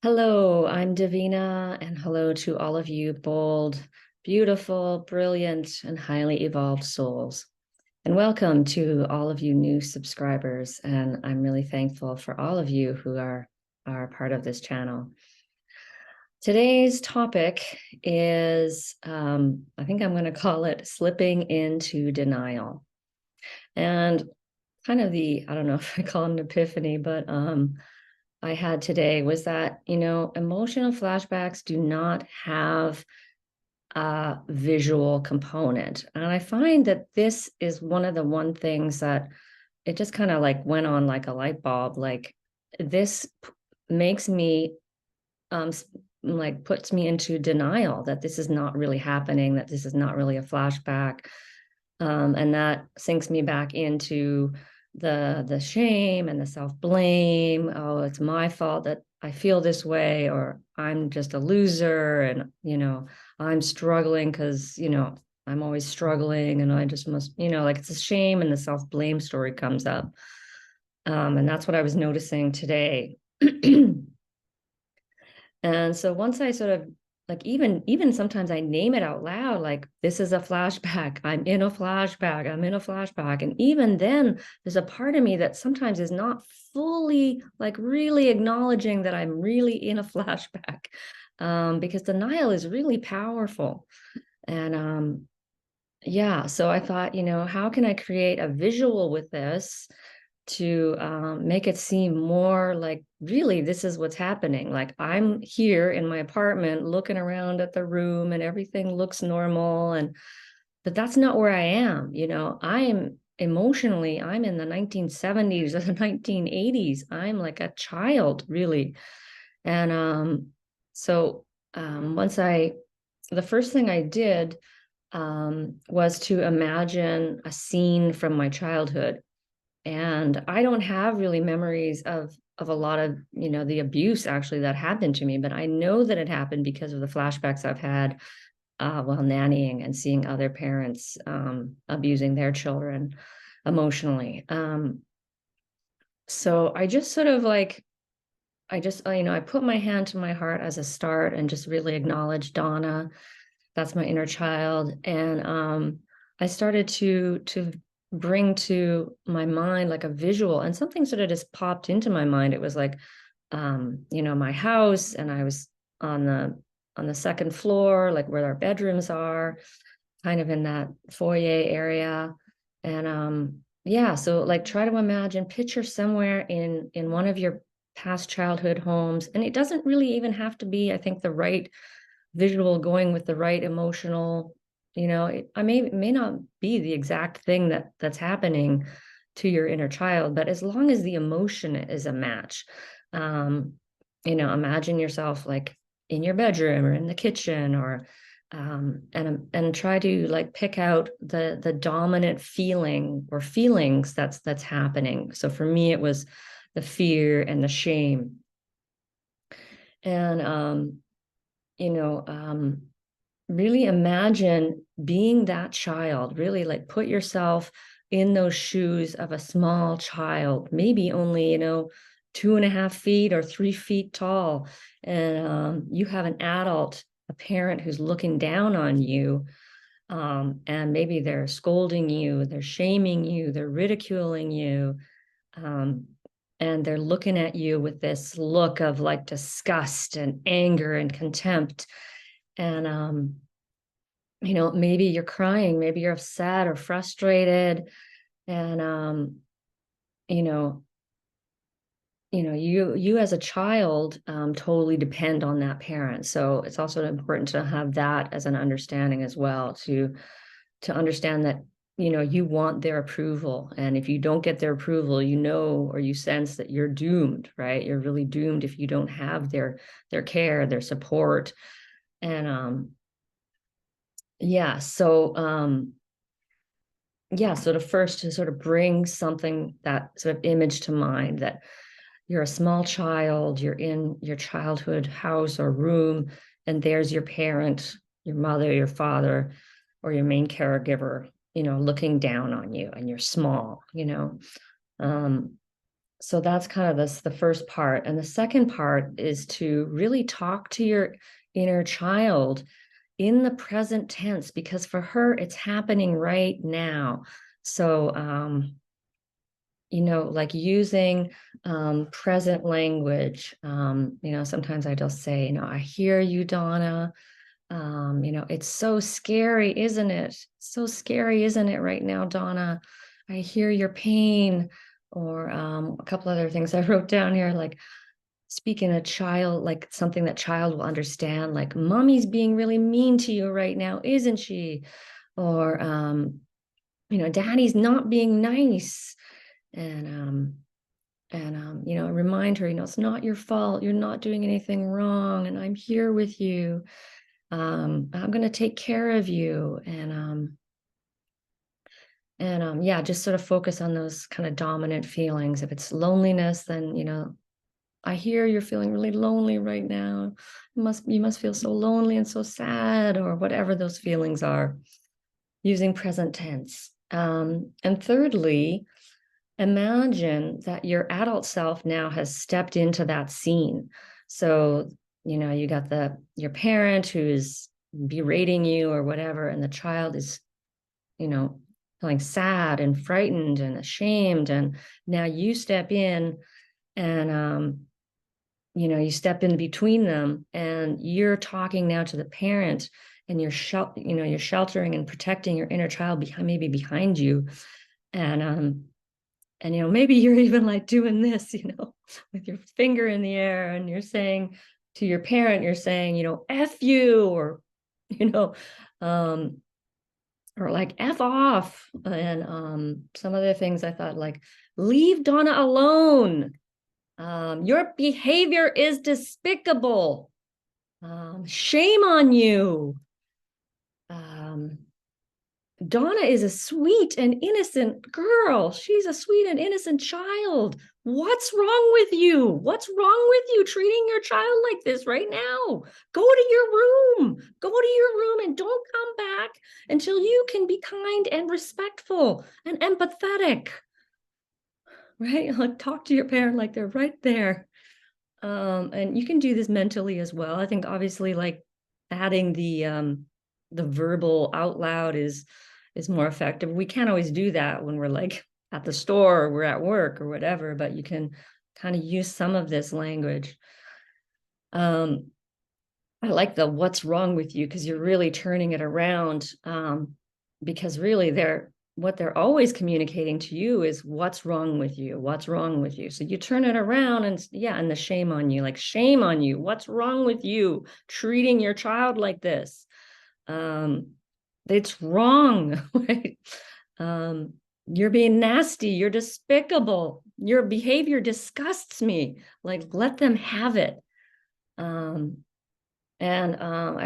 Hello, I'm Davina, and hello to all of you bold, beautiful, brilliant, and highly evolved souls. And welcome to all of you new subscribers. And I'm really thankful for all of you who are part of this channel. Today's topic is, I think I'm going to call it slipping into denial. And kind of I don't know if I call it an epiphany, but I had today was that, emotional flashbacks do not have a visual component. And I find that this is one things that it just kind of like went on like a light bulb. Like this makes me, like puts me into denial that this is not really happening, that this is not really a flashback. And that sinks me back into the shame and the self-blame. Oh, it's my fault that I feel this way, or I'm just a loser, and I'm struggling because I'm always struggling, and I just must, like it's a shame, and the self-blame story comes up. And that's what I was noticing today. And so once I sort of like even sometimes I name it out loud, like this is a flashback. I'm in a flashback. I'm in a flashback. And even then, there's a part of me that sometimes is not fully like really acknowledging that I'm really in a flashback. Because denial is really powerful. And yeah, so I thought, how can I create a visual with this to make it seem more like really this is what's happening. Like I'm here in my apartment looking around at the room and everything looks normal, but that's not where I am. I'm emotionally, I'm in the 1970s or the 1980s. I'm like a child, really. And so once the first thing I did was to imagine a scene from my childhood. And I don't have really memories of a lot of the abuse actually that happened to me, but I know that it happened because of the flashbacks I've had while nannying and seeing other parents abusing their children emotionally. So I just sort of like I put my hand to my heart as a start and just really acknowledge Donna. That's my inner child. And I started to bring to my mind like a visual, and something sort of just popped into my mind. It was like my house, and I was on the second floor, like where our bedrooms are, kind of in that foyer area. And yeah, so like try to imagine, picture somewhere in one of your past childhood homes. And it doesn't really even have to be, I think, the right visual going with the right emotional, I may not be the exact thing that's happening to your inner child, but as long as the emotion is a match. um Imagine yourself like in your bedroom or in the kitchen, or and try to like pick out the dominant feeling or feelings that's happening. So for me it was the fear and the shame. And you know really imagine being that child, really like put yourself in those shoes of a small child, maybe only 2.5 feet or 3 feet tall. And you have an adult, a parent who's looking down on you. And maybe they're scolding you, they're shaming you, they're ridiculing you. um, and they're looking at you with this look of like disgust and anger and contempt. And maybe you're crying, maybe you're upset or frustrated. And you know you as a child totally depend on that parent. So it's also important to have that as an understanding as well, to understand that you want their approval, and if you don't get their approval, or you sense that you're doomed, right? You're really doomed if you don't have their care, their support. And yeah, so so to sort of bring something, that sort of image to mind, that you're a small child, you're in your childhood house or room, and there's your parent, your mother, your father, or your main caregiver, looking down on you, and you're small. um So that's kind of the first part. And the second part is to really talk to your inner child in the present tense, because for her, it's happening right now. So, like using present language. Sometimes I just say, I hear you, Donna. It's so scary, isn't it? So scary, isn't it, right now, Donna? I hear your pain. Or a couple other things I wrote down here, like speaking a child, like something that child will understand, like mommy's being really mean to you right now, isn't she? Or daddy's not being nice. And remind her, it's not your fault. You're not doing anything wrong. And I'm here with you. I'm going to take care of you. Yeah, just sort of focus on those kind of dominant feelings. If it's loneliness, then, I hear you're feeling really lonely right now. You must feel so lonely and so sad, or whatever those feelings are, using present tense. And thirdly, imagine that your adult self now has stepped into that scene. So, you got your parent who's berating you or whatever, and the child is, feeling sad and frightened and ashamed. And now you step in and, you step in between them, and you're talking now to the parent, and you're sheltering and protecting your inner child maybe behind you. And maybe you're even like doing this, with your finger in the air, and you're saying to your parent, F you, or, or like F off. And some other things I thought, like, leave Donna alone. Your behavior is despicable. Shame on you. Donna is a sweet and innocent girl. She's a sweet and innocent child. What's wrong with you? What's wrong with you treating your child like this right now? Go to your room. Go to your room and don't come back until you can be kind and respectful and empathetic. Right? Like, talk to your parent like they're right there. And you can do this mentally as well. I think obviously, like, adding the verbal out loud is more effective. We can't always do that when we're like at the store or we're at work or whatever, but you can kind of use some of this language. I like the what's wrong with you, because you're really turning it around, because really what they're always communicating to you is what's wrong with you, what's wrong with you. So you turn it around, and the shame on you, like, shame on you, what's wrong with you treating your child like this? It's wrong, right? You're being nasty, you're despicable, your behavior disgusts me, like, let them have it. I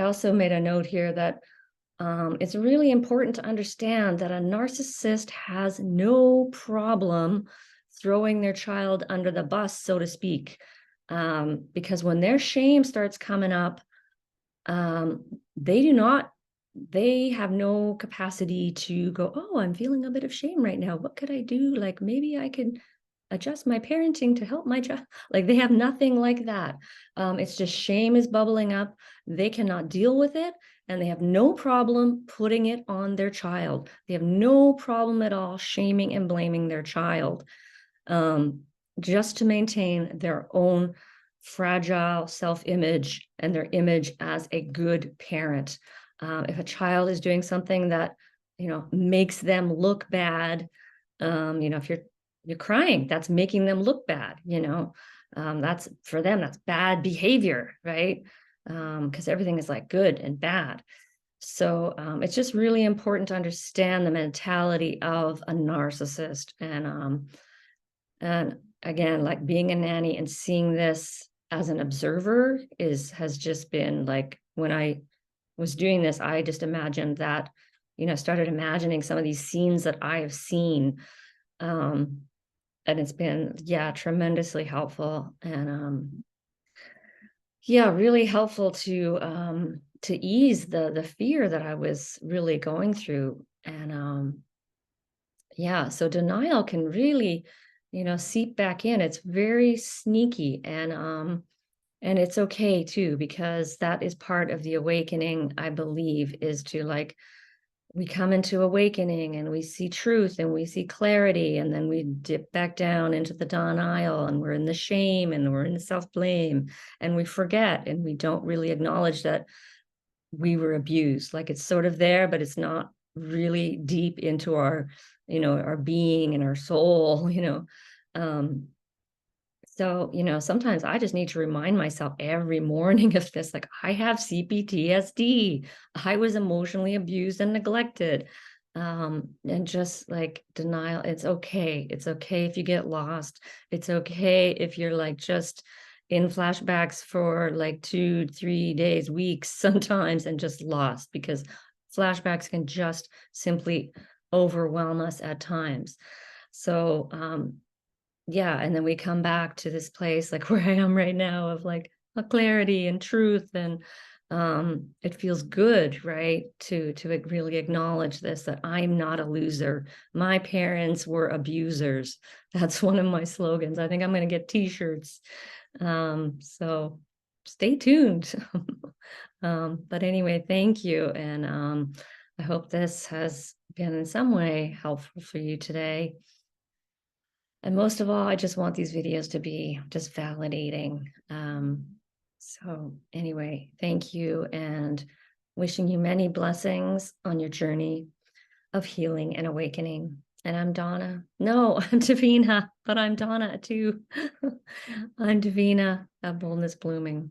also made a note here that it's really important to understand that a narcissist has no problem throwing their child under the bus, so to speak, because when their shame starts coming up, they have no capacity to go, oh, I'm feeling a bit of shame right now. What could I do? Like, maybe I could adjust my parenting to help my child. Like, they have nothing like that. It's just shame is bubbling up. They cannot deal with it, and they have no problem putting it on their child. They have no problem at all shaming and blaming their child, just to maintain their own fragile self-image and their image as a good parent. If a child is doing something that, makes them look bad, if you're crying, that's making them look bad, that's, for them, that's bad behavior, right? Because everything is like good and bad. So it's just really important to understand the mentality of a narcissist. And again, like, being a nanny and seeing this as an observer has just been like, when I was doing this, I just imagined that, started imagining some of these scenes that I have seen. And it's been, tremendously helpful. And really helpful to ease the fear that I was really going through. And so denial can really seep back in. It's very sneaky, and it's okay too, because that is part of the awakening, I believe, is to like, we come into awakening and we see truth and we see clarity, and then we dip back down into the denial, and we're in the shame and we're in the self-blame, and we forget and we don't really acknowledge that we were abused. Like, it's sort of there, but it's not really deep into our, our being and our soul. um so, sometimes I just need to remind myself every morning of this, like, I have C-PTSD. I was emotionally abused and neglected. And just like denial, it's okay. It's okay if you get lost. It's okay if you're like just in flashbacks for like 2, 3 days, weeks sometimes, and just lost, because flashbacks can just simply overwhelm us at times. So, yeah, and then we come back to this place like where I am right now, of like a clarity and truth, and it feels good, right, to really acknowledge this, that I'm not a loser. My parents were abusers. That's one of my slogans. I think I'm going to get t-shirts. So stay tuned. But anyway, thank you, and I hope this has been in some way helpful for you today. And most of all, I just want these videos to be just validating. So anyway, thank you, and wishing you many blessings on your journey of healing and awakening. And I'm Donna. No, I'm Davina, but I'm Donna too. I'm Davina of Boldness Blooming.